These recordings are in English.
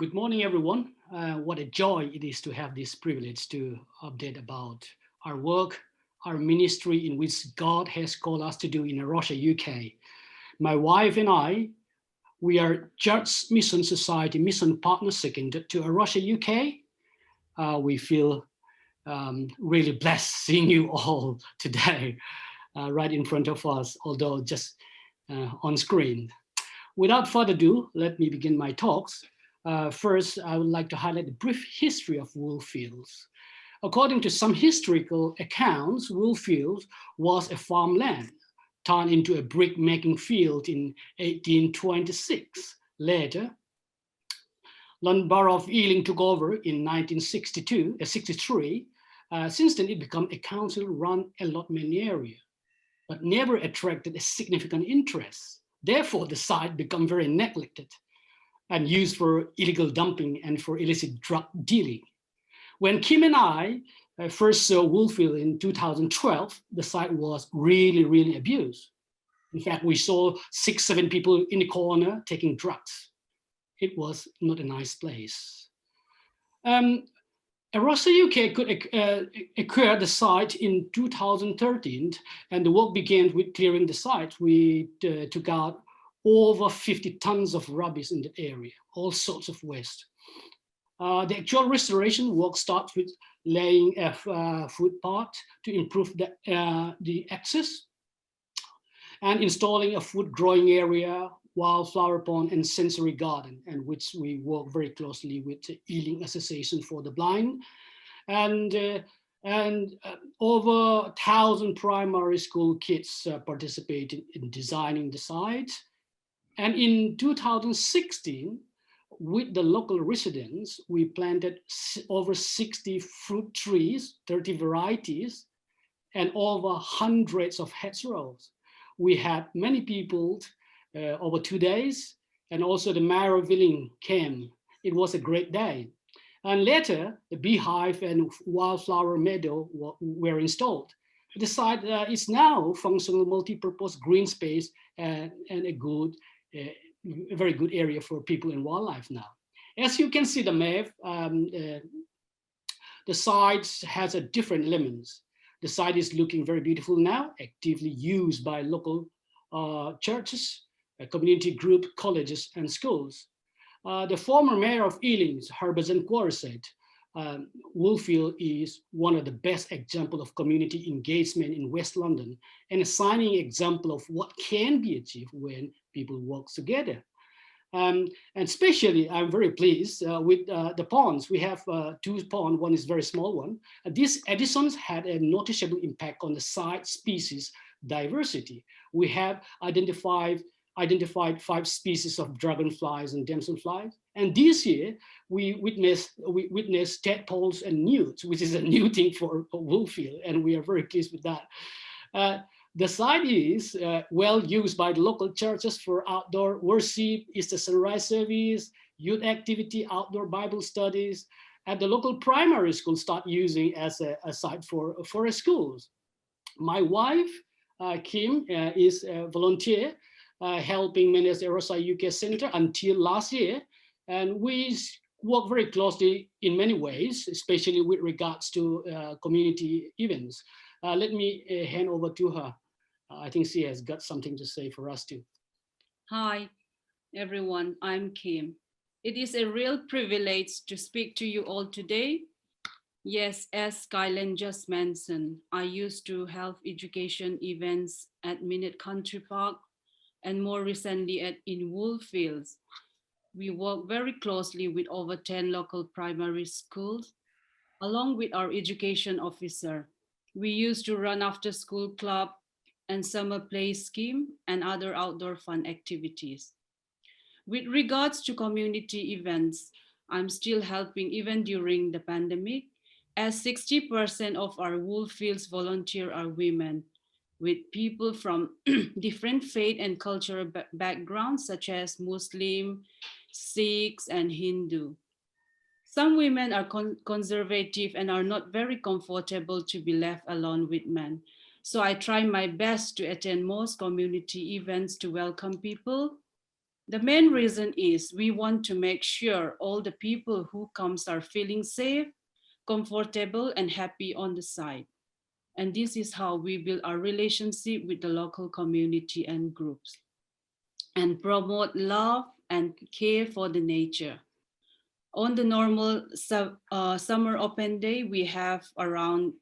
Good morning, everyone. What a joy it is to have this privilege to update about our work, our ministry in which God has called us to do in Arusha, UK. My wife and I, we are Church Mission Society mission partner second to Arusha, UK. We feel really blessed seeing you all today right in front of us, although just on screen. Without further ado, let me begin my talks. First, I would like to highlight the brief history of Woolfield. According to some historical accounts, Woolfield was a farmland turned into a brick-making field in 1826. Later, London Borough of Ealing took over in 1963. Since then, it became a council-run allotment area, but never attracted a significant interest. Therefore, the site became very neglected and used for illegal dumping and for illicit drug dealing. When Kim and I first saw Woolfield in 2012, the site was really abused. In fact, we saw 6, 7 people in the corner taking drugs. It was not a nice place. Arusha UK could acquire the site in 2013, and the work began with clearing the site. We took out over 50 tons of rubbish in that area, all sorts of waste. The actual restoration work starts with laying a footpath to improve the access and installing a food growing area, wildflower pond and sensory garden, and which we work very closely with the Ealing Association for the Blind. And over 1,000 primary school kids participated in designing the site. And in 2016, with the local residents, we planted over 60 fruit trees, 30 varieties, and over hundreds of hedgerows. We had many people over 2 days, and also the mayor of Ealing came. It was a great day. And later, the beehive and wildflower meadow were installed. The site is now functional multi-purpose green space and a very good area for people and wildlife now. As you can see the map, the site has a different elements. The site is looking very beautiful now, actively used by local churches, community group, colleges, and schools. The former mayor of Ealing, Harbhajan Kaur, said, Woolfield is one of the best examples of community engagement in West London and a shining example of what can be achieved when people work together. And especially, I'm very pleased with the ponds. We have 2 ponds, one is a very small one. These additions had a noticeable impact on the site species diversity. We have identified 5 species of dragonflies and damselflies. And this year, we witnessed tadpoles and newts, which is a new thing for Woolfield, and we are very pleased with that. The site is well used by the local churches for outdoor worship, Easter sunrise service, youth activity, outdoor Bible studies, and the local primary school start using as a site for schools. My wife, Kim, is a volunteer helping manage the Arusha UK Center until last year. And we work very closely in many ways, especially with regards to community events. Let me hand over to her. I think she has got something to say for us too. Hi, everyone. I'm Kim. It is a real privilege to speak to you all today. Yes, as Kailean just mentioned, I used to health education events at Minute Country Park and more recently in Woolfields. We work very closely with over 10 local primary schools, along with our education officer. We used to run after school club and summer play scheme and other outdoor fun activities. With regards to community events, I'm still helping even during the pandemic, as 60% of our Woolfields volunteer are women, with people from different faith and cultural backgrounds, such as Muslim, Sikhs, and Hindu. Some women are conservative and are not very comfortable to be left alone with men. So I try my best to attend most community events to welcome people. The main reason is we want to make sure all the people who comes are feeling safe, comfortable, and happy on the site. And this is how we build our relationship with the local community and groups and promote love and care for the nature. On the normal summer open day, we have around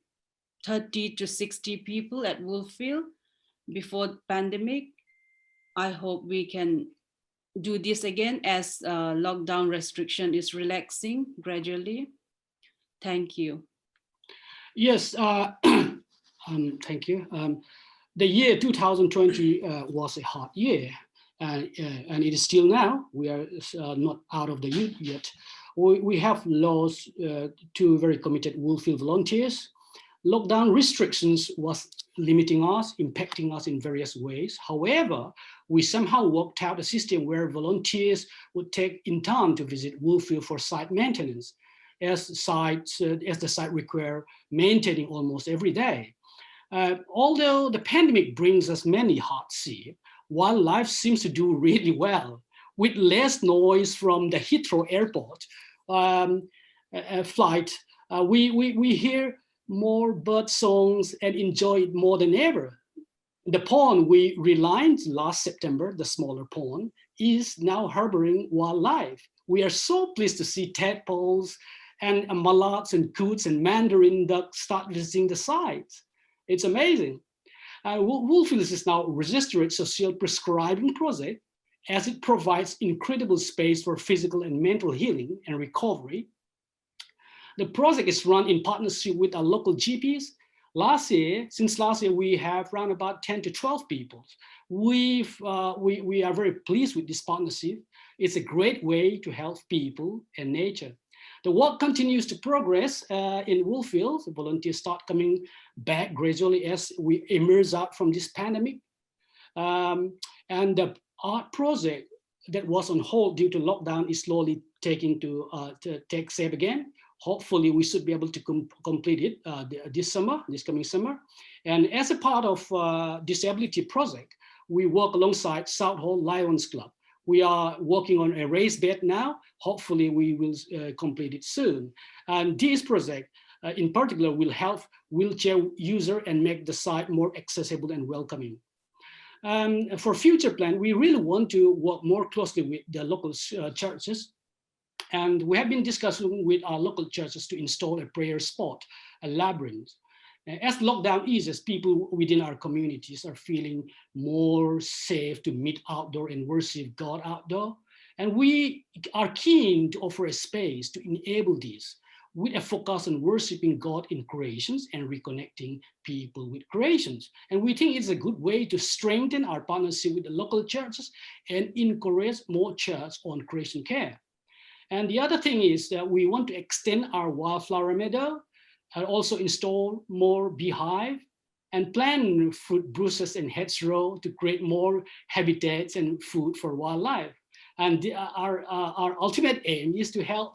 30 to 60 people at Woolfield. Before the pandemic, I hope we can do this again as lockdown restriction is relaxing gradually. Thank you. Yes, thank you. The year 2020 was a hard year, and it is still now. We are not out of the year yet. We have lost two very committed Woolfield volunteers. Lockdown restrictions was limiting us, impacting us in various ways. However, we somehow worked out a system where volunteers would take in turn to visit Woolfield for site maintenance, as the site require maintaining almost every day. Although the pandemic brings us many heartsease, wildlife seems to do really well. With less noise from the Heathrow Airport flight, we hear more bird songs and enjoy it more than ever. The pond we relined last September, the smaller pond, is now harboring wildlife. We are so pleased to see tadpoles and mallards and coots and mandarin ducks start visiting the sites. It's amazing. Woolfield is now a registered social prescribing project as it provides incredible space for physical and mental healing and recovery. The project is run in partnership with our local GPs. Since last year, we have around about 10 to 12 people. We are very pleased with this partnership. It's a great way to help people and nature. The work continues to progress in Woolfield. The volunteers start coming back gradually as we emerge out from this pandemic. And the art project that was on hold due to lockdown is slowly taking to take shape again. Hopefully, we should be able to complete it this coming summer. And as a part of disability project, we work alongside Southall Lions Club. We are working on a raised bed now. Hopefully, we will complete it soon. And this project, in particular, will help wheelchair user and make the site more accessible and welcoming. For future plan, we really want to work more closely with the local churches. And we have been discussing with our local churches to install a prayer spot, a labyrinth. As lockdown eases, people within our communities are feeling more safe to meet outdoor and worship God outdoor. And we are keen to offer a space to enable this with a focus on worshiping God in creations and reconnecting people with creations. And we think it's a good way to strengthen our partnership with the local churches and encourage more church on creation care. And the other thing is that we want to extend our wildflower meadow and also install more beehive and plant fruit bushes and hedgerow to create more habitats and food for wildlife. And our ultimate aim is to help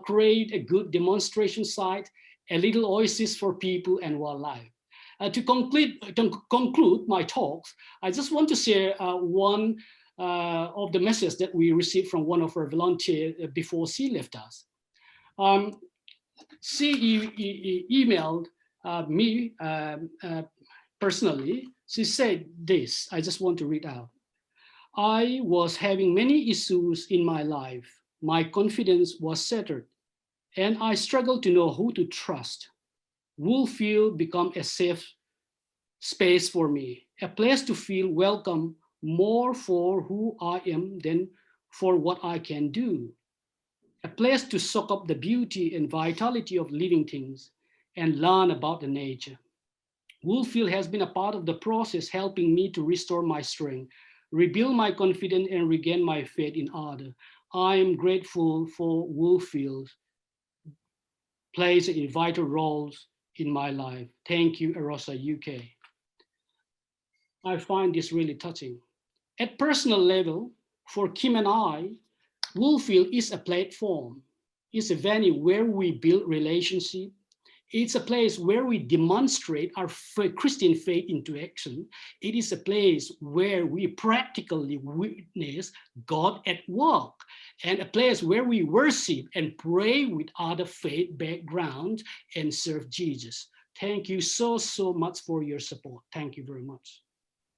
create a good demonstration site, a little oasis for people and wildlife. To conclude my talks, I just want to share one of the messages that we received from one of our volunteers before she left us. She emailed me personally. She said this, I just want to read out. I was having many issues in my life. My confidence was shattered and I struggled to know who to trust. Woolfield become a safe space for me, a place to feel welcome more for who I am than for what I can do, a place to soak up the beauty and vitality of living things and learn about the nature. Woolfield has been a part of the process, helping me to restore my strength, rebuild my confidence, and regain my faith in others. I am grateful for Woolfield plays a vital roles in my life. Thank you, Erosa UK. I find this really touching. At personal level, for Kim and I, Woolfield is a platform, is a venue where we build relationship, It's a place where we demonstrate our Christian faith into action. It is a place where we practically witness God at work, and a place where we worship and pray with other faith backgrounds and serve Jesus. Thank you so much for your support. Thank you very much.